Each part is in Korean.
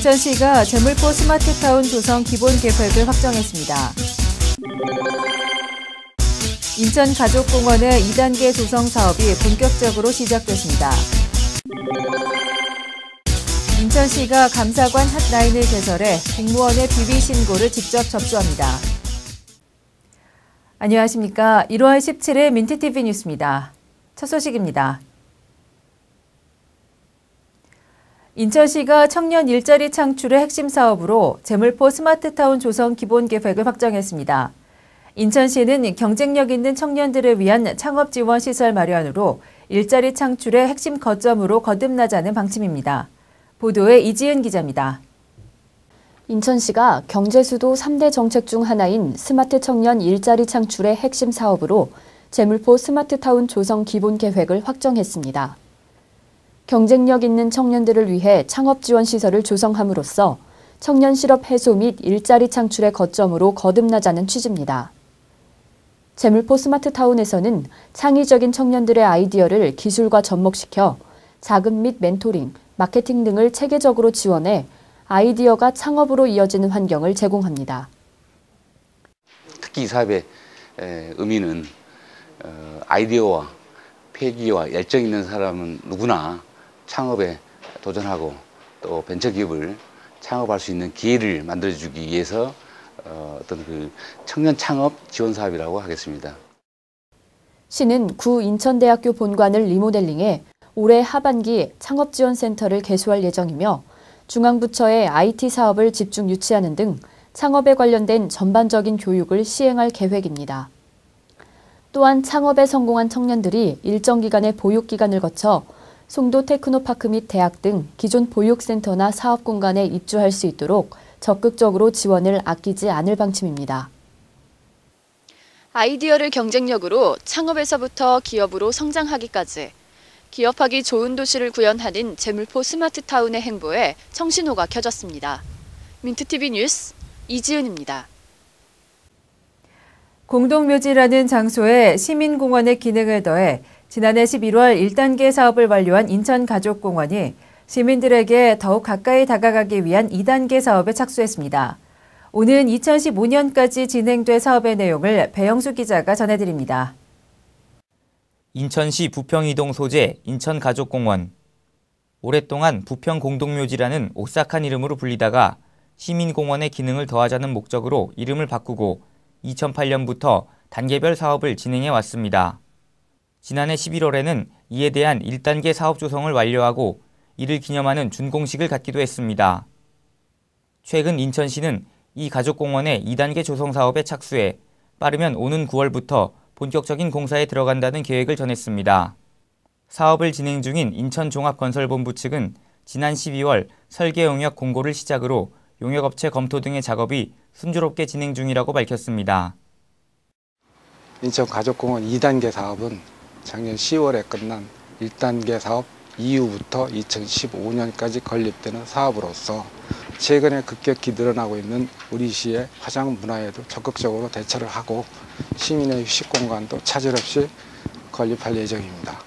인천시가 제물포 스마트타운 조성 기본 계획을 확정했습니다. 인천가족공원의 2단계 조성 사업이 본격적으로 시작됐습니다. 인천시가 감사관 핫라인을 개설해 공무원의 비위 신고를 직접 접수합니다. 안녕하십니까. 1월 17일 민트TV 뉴스입니다. 첫 소식입니다. 인천시가 청년 일자리 창출의 핵심 사업으로 제물포 스마트타운 조성 기본 계획을 확정했습니다. 인천시는 경쟁력 있는 청년들을 위한 창업 지원 시설 마련으로 일자리 창출의 핵심 거점으로 거듭나자는 방침입니다. 보도에 이지은 기자입니다. 인천시가 경제수도 3대 정책 중 하나인 스마트 청년 일자리 창출의 핵심 사업으로 제물포 스마트타운 조성 기본 계획을 확정했습니다. 경쟁력 있는 청년들을 위해 창업 지원 시설을 조성함으로써 청년 실업 해소 및 일자리 창출의 거점으로 거듭나자는 취지입니다. 제물포 스마트타운에서는 창의적인 청년들의 아이디어를 기술과 접목시켜 자금 및 멘토링, 마케팅 등을 체계적으로 지원해 아이디어가 창업으로 이어지는 환경을 제공합니다. 특히 이 사업의 의미는 아이디어와 패기와 열정 있는 사람은 누구나 창업에 도전하고 또 벤처기업을 창업할 수 있는 기회를 만들어주기 위해서 어떤 그 청년 창업 지원 사업이라고 하겠습니다. 시는 구 인천대학교 본관을 리모델링해 올해 하반기 창업지원센터를 개소할 예정이며 중앙부처의 IT 사업을 집중 유치하는 등 창업에 관련된 전반적인 교육을 시행할 계획입니다. 또한 창업에 성공한 청년들이 일정 기간의 보육기간을 거쳐 송도 테크노파크 및 대학 등 기존 보육센터나 사업공간에 입주할 수 있도록 적극적으로 지원을 아끼지 않을 방침입니다. 아이디어를 경쟁력으로 창업에서부터 기업으로 성장하기까지 기업하기 좋은 도시를 구현하는 제물포 스마트타운의 행보에 청신호가 켜졌습니다. 민트TV 뉴스 이지은입니다. 공동묘지라는 장소에 시민공원의 기능을 더해 지난해 11월 1단계 사업을 완료한 인천가족공원이 시민들에게 더욱 가까이 다가가기 위한 2단계 사업에 착수했습니다. 오는 2015년까지 진행될 사업의 내용을 배영수 기자가 전해드립니다. 인천시 부평이동 소재 인천가족공원. 오랫동안 부평공동묘지라는 오싹한 이름으로 불리다가 시민공원의 기능을 더하자는 목적으로 이름을 바꾸고 2008년부터 단계별 사업을 진행해 왔습니다. 지난해 11월에는 이에 대한 1단계 사업 조성을 완료하고 이를 기념하는 준공식을 갖기도 했습니다. 최근 인천시는 이 가족공원의 2단계 조성 사업에 착수해 빠르면 오는 9월부터 본격적인 공사에 들어간다는 계획을 전했습니다. 사업을 진행 중인 인천종합건설본부 측은 지난 12월 설계 용역 공고를 시작으로 용역업체 검토 등의 작업이 순조롭게 진행 중이라고 밝혔습니다. 인천가족공원 2단계 사업은 작년 10월에 끝난 1단계 사업 이후부터 2015년까지 건립되는 사업으로서 최근에 급격히 늘어나고 있는 우리 시의 화장 문화에도 적극적으로 대처를 하고 시민의 휴식 공간도 차질 없이 건립할 예정입니다.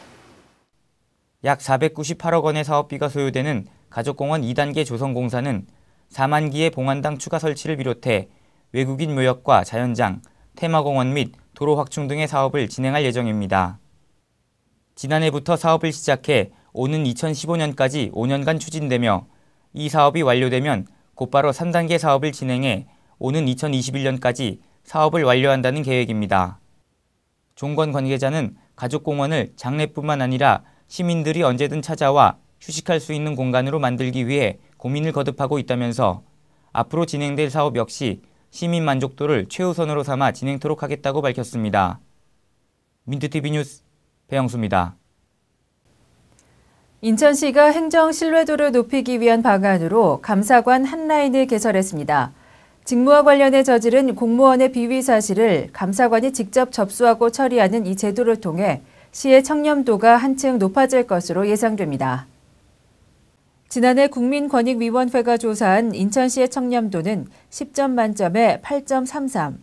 약 498억 원의 사업비가 소요되는 가족공원 2단계 조성 공사는 4만 기의 봉안당 추가 설치를 비롯해 외국인 묘역과 자연장, 테마공원 및 도로 확충 등의 사업을 진행할 예정입니다. 지난해부터 사업을 시작해 오는 2015년까지 5년간 추진되며 이 사업이 완료되면 곧바로 3단계 사업을 진행해 오는 2021년까지 사업을 완료한다는 계획입니다. 종건 관계자는 가족공원을 장래뿐만 아니라 시민들이 언제든 찾아와 휴식할 수 있는 공간으로 만들기 위해 고민을 거듭하고 있다면서 앞으로 진행될 사업 역시 시민 만족도를 최우선으로 삼아 진행토록 하겠다고 밝혔습니다. 민트TV 뉴스 배영수입니다. 인천시가 행정 신뢰도를 높이기 위한 방안으로 감사관 핫라인을 개설했습니다. 직무와 관련해 저지른 공무원의 비위 사실을 감사관이 직접 접수하고 처리하는 이 제도를 통해 시의 청렴도가 한층 높아질 것으로 예상됩니다. 지난해 국민권익위원회가 조사한 인천시의 청렴도는 10점 만점에 8.33.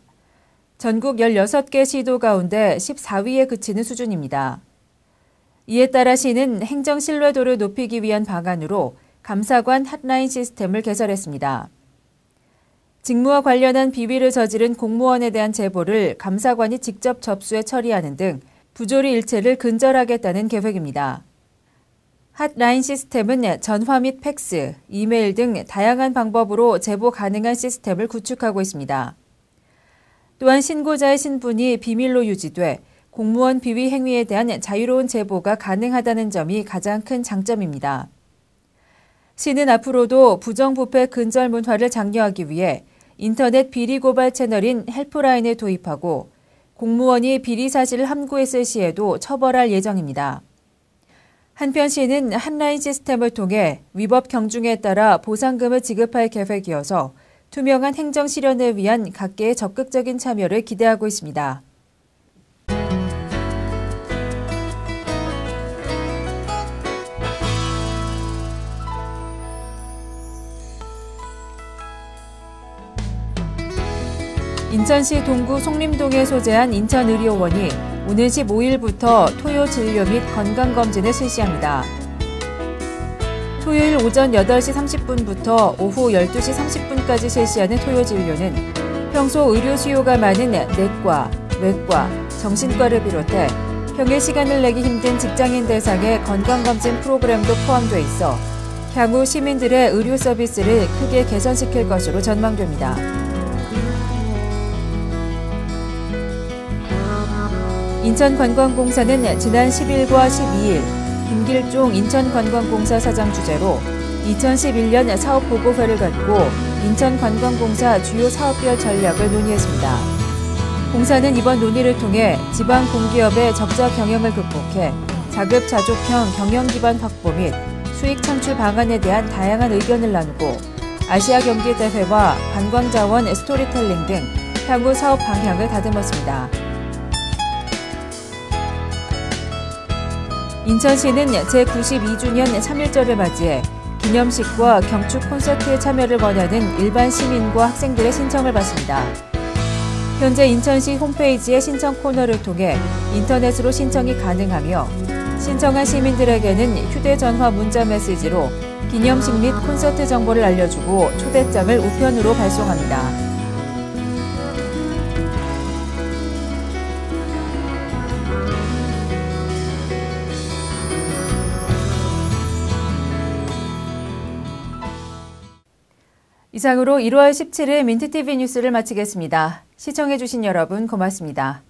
전국 16개 시도 가운데 14위에 그치는 수준입니다. 이에 따라 시는 행정 신뢰도를 높이기 위한 방안으로 감사관 핫라인 시스템을 개설했습니다. 직무와 관련한 비위를 저지른 공무원에 대한 제보를 감사관이 직접 접수해 처리하는 등 부조리 일체를 근절하겠다는 계획입니다. 핫라인 시스템은 전화 및 팩스, 이메일 등 다양한 방법으로 제보 가능한 시스템을 구축하고 있습니다. 또한 신고자의 신분이 비밀로 유지돼 공무원 비위 행위에 대한 자유로운 제보가 가능하다는 점이 가장 큰 장점입니다. 시는 앞으로도 부정부패 근절 문화를 장려하기 위해 인터넷 비리 고발 채널인 헬프라인을 도입하고 공무원이 비리 사실을 함구했을 시에도 처벌할 예정입니다. 한편 시는 핫라인 시스템을 통해 위법 경중에 따라 보상금을 지급할 계획이어서 투명한 행정 실현을 위한 각계의 적극적인 참여를 기대하고 있습니다. 인천시 동구 송림동에 소재한 인천의료원이 오늘 15일부터 토요 진료 및 건강검진을 실시합니다. 토요일 오전 8시 30분부터 오후 12시 30분까지 실시하는 토요 진료는 평소 의료 수요가 많은 내과, 외과, 정신과를 비롯해 평일 시간을 내기 힘든 직장인 대상의 건강검진 프로그램도 포함돼 있어 향후 시민들의 의료 서비스를 크게 개선시킬 것으로 전망됩니다. 인천관광공사는 지난 10일과 12일 김길종 인천관광공사 사장 주재로 2011년 사업보고회를 갖고 인천관광공사 주요 사업별 전략을 논의했습니다. 공사는 이번 논의를 통해 지방 공기업의 적자 경영을 극복해 자급자족형 경영 기반 확보 및 수익 창출 방안에 대한 다양한 의견을 나누고 아시아 경기대회와 관광자원 스토리텔링 등 향후 사업 방향을 다듬었습니다. 인천시는 제92주년 3.1절을 맞이해 기념식과 경축 콘서트에 참여를 원하는 일반 시민과 학생들의 신청을 받습니다. 현재 인천시 홈페이지의 신청 코너를 통해 인터넷으로 신청이 가능하며 신청한 시민들에게는 휴대전화 문자 메시지로 기념식 및 콘서트 정보를 알려주고 초대장을 우편으로 발송합니다. 이상으로 1월 17일 민트TV 뉴스를 마치겠습니다. 시청해주신 여러분 고맙습니다.